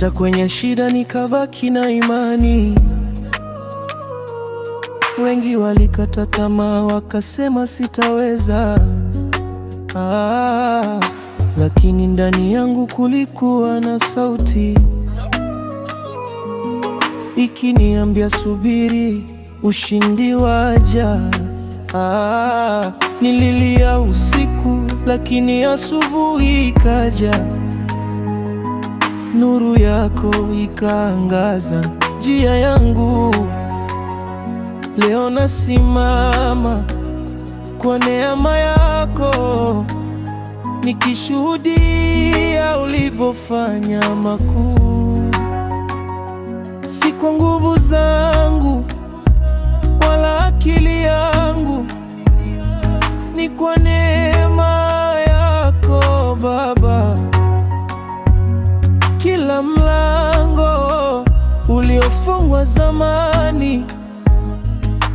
hata kwenye shida nikabaki na imani. Wengi walikata tamaa, wakasema sitaweza, lakini ndani yangu kulikuwa na sauti ikiniambia subiri, ushindi waja. Nililia usiku, lakini asubuhi ikaja. Nuru yako ikaangaza njia yangu. Leo nasimama kwa neema yako, nikishuhudia ulivyofanya makuu. Si kwa nguvu zangu wala akili yangu, ni kwa neema yako Baba. Kila mlango uliofungwa zamani,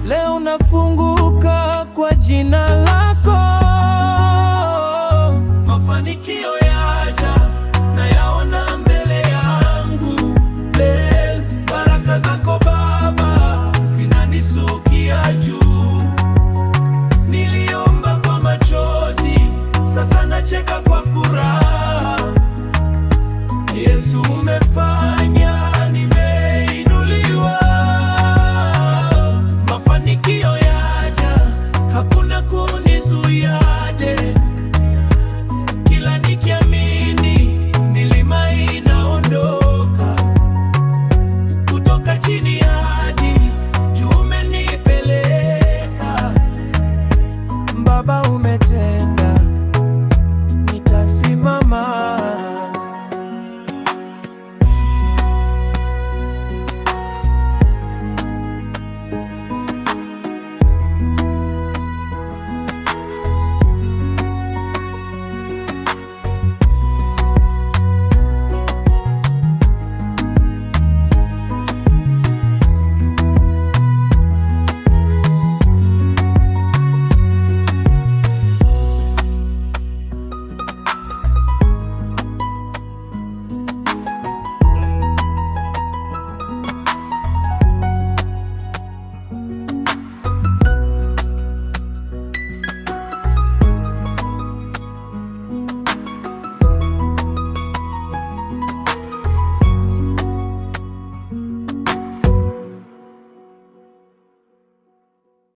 leo unafunguka kwa jina lako. Mafanikio